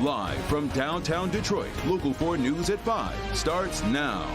Live from downtown Detroit, Local 4 News at 5 starts now.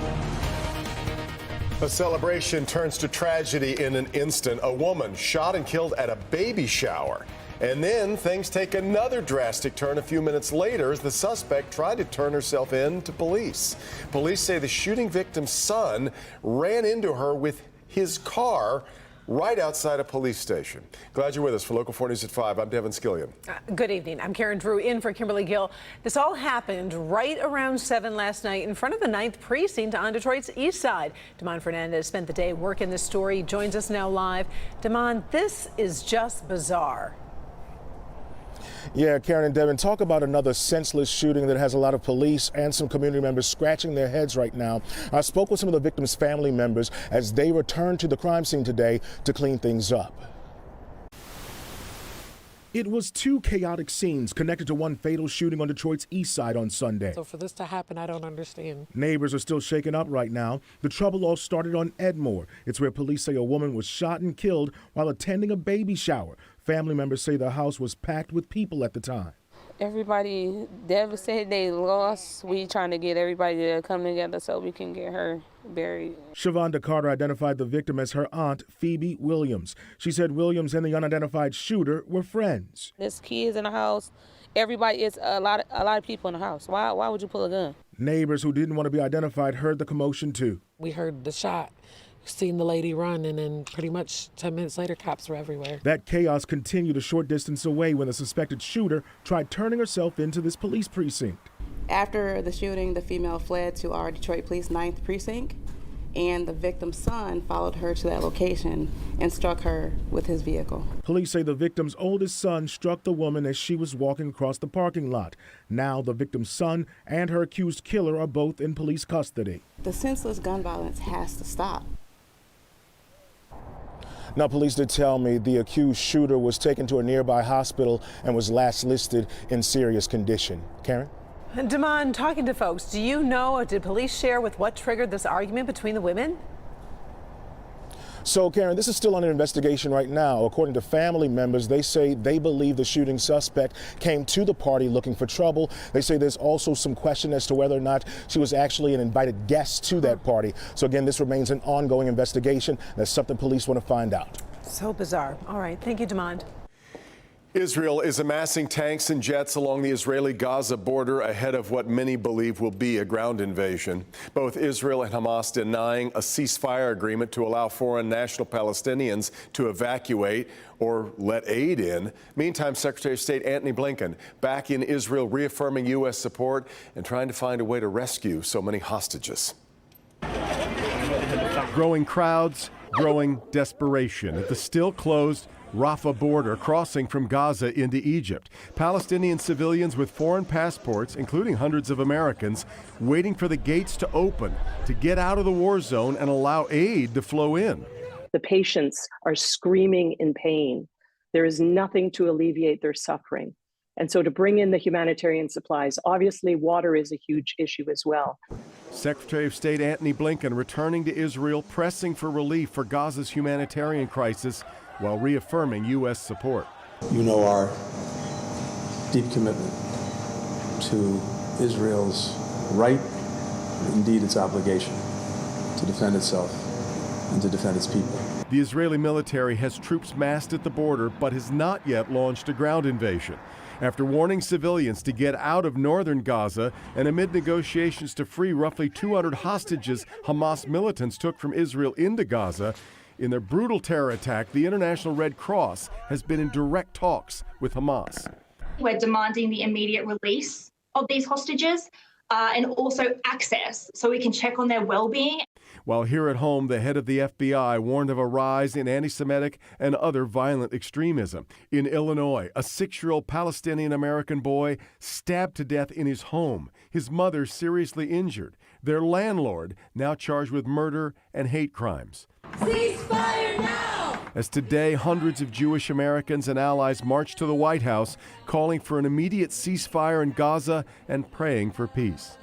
A celebration turns to tragedy in an instant. A woman shot and killed at a baby shower. And then things take another drastic turn a few minutes later as the suspect tried to turn herself in to police. Police say the shooting victim's son ran into her with his car right outside a police station. Glad you're with us for Local 4 News at 5. I'm Devin Skillian. Good evening. I'm Karen Drew in for Kimberly Gill. This all happened right around 7 last night in front of the 9th Precinct on Detroit's east side. Damon Fernandez spent the day working this story. Joins us now live. Damon, this is just bizarre. Yeah, Karen and Devin, talk about another senseless shooting that has a lot of police and some community members scratching their heads right now. I spoke with some of the victims' family members as they returned to the crime scene today to clean things up. It was two chaotic scenes connected to one fatal shooting on Detroit's east side on Sunday. So for this to happen, I don't understand. Neighbors are still shaken up right now. The trouble all started on Edmore. It's where police say a woman was shot and killed while attending a baby shower. Family members say the house was packed with people at the time. Everybody devastated. They lost. We trying to get everybody to come together so we can get her buried. Shavonda Carter identified the victim as her aunt, Phoebe Williams. She said Williams and the unidentified shooter were friends. There's kids in the house. Everybody, it's a lot of people in the house. Why would you pull a gun? Neighbors who didn't want to be identified heard the commotion too. We heard the shot, seen the lady run, and then pretty much 10 minutes later, cops were everywhere. That chaos continued a short distance away when the suspected shooter tried turning herself into this police precinct. After the shooting, the female fled to our Detroit Police 9th Precinct, and the victim's son followed her to that location and struck her with his vehicle. Police say the victim's oldest son struck the woman as she was walking across the parking lot. Now the victim's son and her accused killer are both in police custody. The senseless gun violence has to stop. Now, police did tell me the accused shooter was taken to a nearby hospital and was last listed in serious condition. Karen? Damon, talking to folks, do you know or did police share with what triggered this argument between the women? So, Karen, this is still under investigation right now. According to family members, they say they believe the shooting suspect came to the party looking for trouble. They say there's also some question as to whether or not she was actually an invited guest to that party. So, again, this remains an ongoing investigation. That's something police want to find out. So bizarre. All right. Thank you, Damon. Israel is amassing tanks and jets along the Israeli-Gaza border ahead of what many believe will be a ground invasion. Both Israel and Hamas denying a ceasefire agreement to allow foreign national Palestinians to evacuate or let aid in. Meantime, Secretary of State Antony Blinken back in Israel, reaffirming U.S. support and trying to find a way to rescue so many hostages. Growing crowds, growing desperation at the still closed Rafah border crossing from Gaza into Egypt. Palestinian civilians with foreign passports, including hundreds of Americans, waiting for the gates to open to get out of the war zone and allow aid to flow in. The patients are screaming in pain. There is nothing to alleviate their suffering. And so to bring in the humanitarian supplies, obviously water is a huge issue as well. Secretary of State Antony Blinken returning to Israel, pressing for relief for Gaza's humanitarian crisis, while reaffirming U.S. support. You know our deep commitment to Israel's right, and indeed its obligation, to defend itself and to defend its people. The Israeli military has troops massed at the border, but has not yet launched a ground invasion. After warning civilians to get out of northern Gaza and amid negotiations to free roughly 200 hostages Hamas militants took from Israel into Gaza, in their brutal terror attack, the International Red Cross has been in direct talks with Hamas. We're demanding the immediate release of these hostages and also access so we can check on their well-being. While here at home, the head of the FBI warned of a rise in anti-Semitic and other violent extremism. In Illinois, a 6-year-old Palestinian-American boy stabbed to death in his home, his mother seriously injured, their landlord now charged with murder and hate crimes. Ceasefire now! As today, hundreds of Jewish Americans and allies marched to the White House, calling for an immediate ceasefire in Gaza and praying for peace.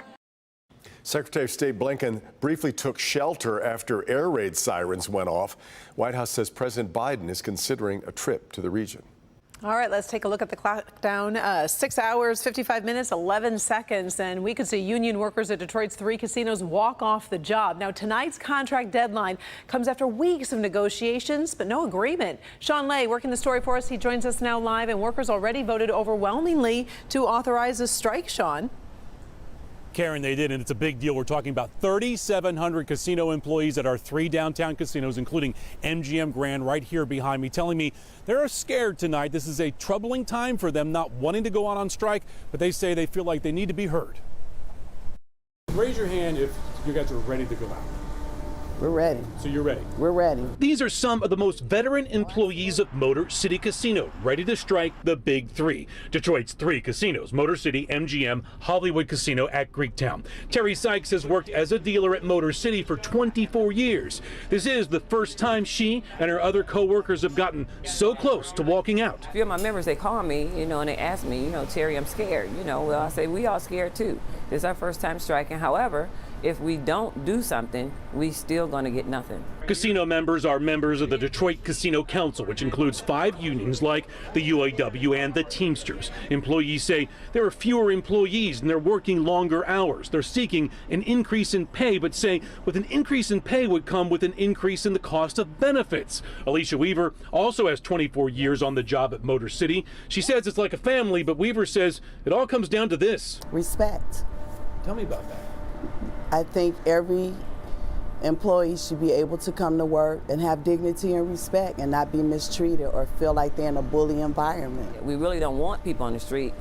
Secretary of State Blinken briefly took shelter after air raid sirens went off. White House says President Biden is considering a trip to the region. All right, let's take a look at the clock down. 6 hours, 55 minutes, 11 seconds, and we could see union workers at Detroit's 3 casinos walk off the job. Now, tonight's contract deadline comes after weeks of negotiations, but no agreement. Sean Lay working the story for us. He joins us now live, and workers already voted overwhelmingly to authorize a strike, Sean. Karen, they did, and it's a big deal. We're talking about 3,700 casino employees at our 3 downtown casinos, including MGM Grand right here behind me, telling me they're scared tonight. This is a troubling time for them, not wanting to go out on strike, but they say they feel like they need to be heard. Raise your hand if you guys are ready to go out. We're ready. So you're ready? We're ready. These are some of the most veteran employees of Motor City Casino, ready to strike the big 3. Detroit's 3 casinos, Motor City, MGM, Hollywood Casino at Greektown. Terry Sykes has worked as a dealer at Motor City for 24 years. This is the first time she and her other co-workers have gotten so close to walking out. A few of my members, they call me, and they ask me, Terry, I'm scared. Well, I say, we all scared too. This is our first time striking. However, if we don't do something, we still going to get nothing. Casino members are members of the Detroit Casino Council, which includes 5 unions like the UAW and the Teamsters. Employees say there are fewer employees and they're working longer hours. They're seeking an increase in pay, but say with an increase in pay would come with an increase in the cost of benefits. Alicia Weaver also has 24 years on the job at Motor City. She says it's like a family, but Weaver says it all comes down to this. Respect. Tell me about that. I think every employee should be able to come to work and have dignity and respect and not be mistreated or feel like they're in a bully environment. We really don't want people on the street,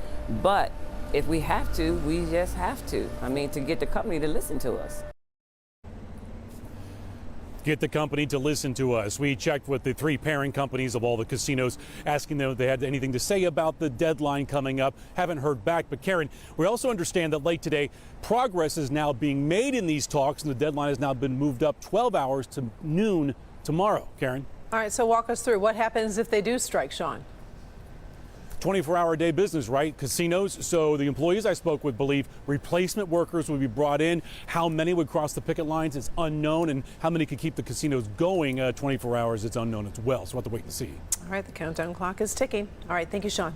but if we have to, we just have to. To get the company to listen to us. Get the company to listen to us. We checked with the 3 parent companies of all the casinos, asking them if they had anything to say about the deadline coming up. Haven't heard back. But Karen, we also understand that late today, progress is now being made in these talks, and the deadline has now been moved up 12 hours to noon tomorrow. Karen? All right, so walk us through what happens if they do strike, Sean. 24-hour-a-day business, right? Casinos. So the employees I spoke with believe replacement workers would be brought in. How many would cross the picket lines is unknown, and how many could keep the casinos going 24 hours, it's unknown as well. So we'll have to wait and see. All right, the countdown clock is ticking. All right, thank you, Sean.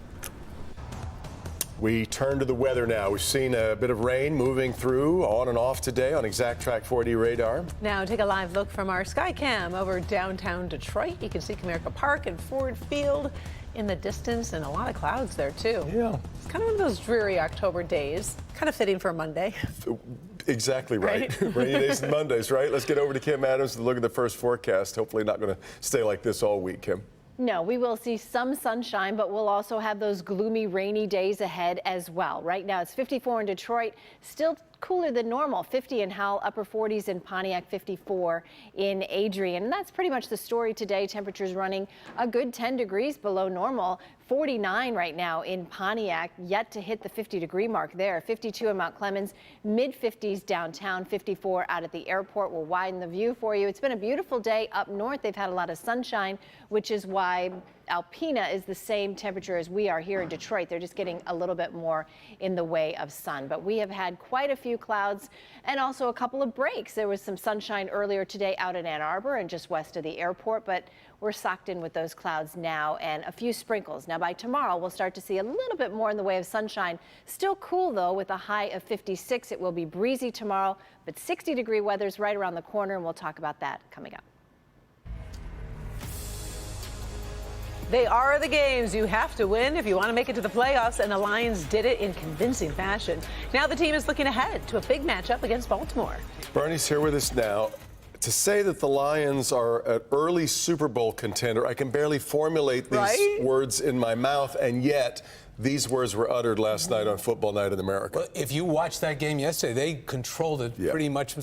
We turn to the weather now. We've seen a bit of rain moving through on and off today on Exact Track 4D radar. Now take a live look from our Skycam over downtown Detroit. You can see Comerica Park and Ford Field in the distance, and a lot of clouds there too. Yeah. It's kind of one of those dreary October days. Kind of fitting for a Monday. Exactly right. Rainy days and Mondays, right? Let's get over to Kim Adams to look at the first forecast. Hopefully not going to stay like this all week, Kim. No, we will see some sunshine, but we'll also have those gloomy, rainy days ahead as well. Right now it's 54 in Detroit, still cooler than normal. 50 in Howell, upper 40s in Pontiac, 54 in Adrian. And that's pretty much the story today. Temperatures running a good 10 degrees below normal. 49 right now in Pontiac, yet to hit the 50-degree mark there. 52 in Mount Clemens, mid-50s downtown, 54 out at the airport. We'll widen the view for you. It's been a beautiful day up north. They've had a lot of sunshine, which is why Alpena is the same temperature as we are here in Detroit. They're just getting a little bit more in the way of sun. But we have had quite a few clouds and also a couple of breaks. There was some sunshine earlier today out in Ann Arbor and just west of the airport, but we're socked in with those clouds now and a few sprinkles. Now by tomorrow, we'll start to see a little bit more in the way of sunshine. Still cool though, with a high of 56. It will be breezy tomorrow, but 60-degree weather's right around the corner, and we'll talk about that coming up. They are the games you have to win if you want to make it to the playoffs, and the Lions did it in convincing fashion. Now the team is looking ahead to a big matchup against Baltimore. Bernie's here with us now. To say that the Lions are an early Super Bowl contender, I can barely formulate these words in my mouth, and yet these words were uttered last night on Football Night in America. Well, if you watched that game yesterday, they controlled it pretty much.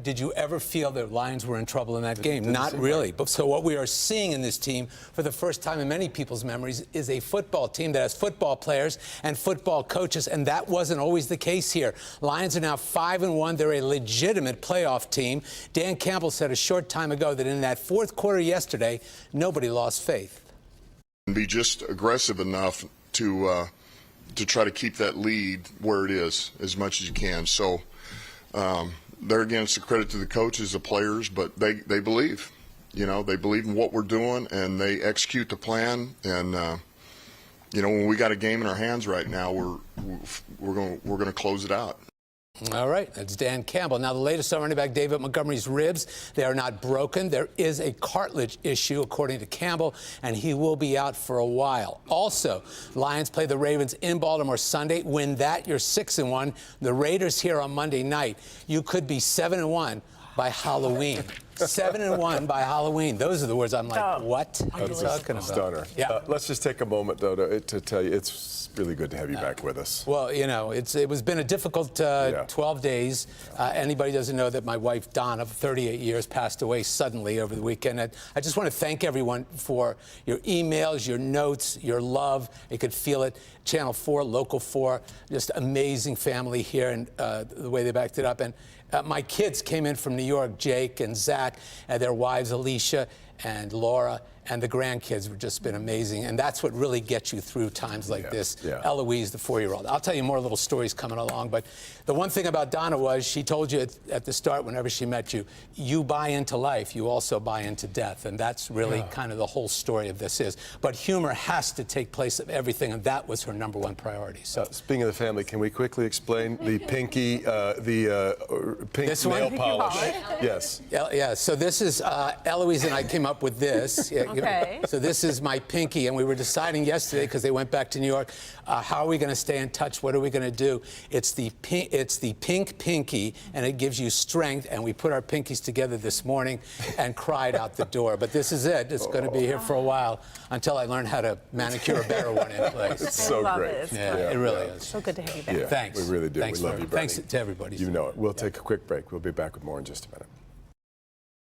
Did you ever feel that Lions were in trouble in that game? Not really. But so what we are seeing in this team, for the first time in many people's memories, is a football team that has football players and football coaches, and that wasn't always the case here. Lions are now 5-1. They're a legitimate playoff team. Dan Campbell said a short time ago that in that fourth quarter yesterday, nobody lost faith. Be just aggressive enough to try to keep that lead where it is as much as you can. So there again, it's a credit to the coaches, the players, but they believe. They believe in what we're doing, and they execute the plan. And when we got a game in our hands right now, we're going to close it out. All right, that's Dan Campbell. Now, the latest on running back David Montgomery's ribs, they are not broken. There is a cartilage issue, according to Campbell, and he will be out for a while. Also, Lions play the Ravens in Baltimore Sunday. Win that, you're 6-1. The Raiders here on Monday night. You could be 7-1 by Halloween. 7-1 by Halloween. Those are the words I'm like, what are you talking about? Stunner. Yeah. Let's just take a moment, though, to tell you it's really good to have you back with us. Well, it was been a difficult 12 days. Anybody doesn't know that my wife, Donna, of 38 years, passed away suddenly over the weekend. I just want to thank everyone for your emails, your notes, your love. You could feel it. Channel 4, Local 4, just amazing family here, and the way they backed it up. And my kids came in from New York, Jake and Zach, and their wives, Alicia and Laura, and the grandkids have just been amazing. And that's what really gets you through times like this. Eloise, the 4-year-old. I'll tell you more little stories coming along. But the one thing about Donna was she told you at the start, whenever she met you, you buy into life, you also buy into death. And that's really kind of the whole story of this is. But humor has to take place of everything, and that was her #1 priority. So speaking of the family, can we quickly explain the pinky, pink this nail one? polish? Yes. Yeah, so this is, Eloise and I came up with this. Okay. So this is my pinky, and we were deciding yesterday, because they went back to New York, how are we going to stay in touch? What are we going to do? It's the pink pinky, and it gives you strength, and we put our pinkies together this morning and cried out the door. But this is it. It's going to be here for a while until I learn how to manicure a better one in place. It's so great. It really is. So good to have you back. Yeah, Thanks. We really do. Thanks we love you, Bernie. Thanks to everybody. You know it. We'll take a quick break. We'll be back with more in just a minute.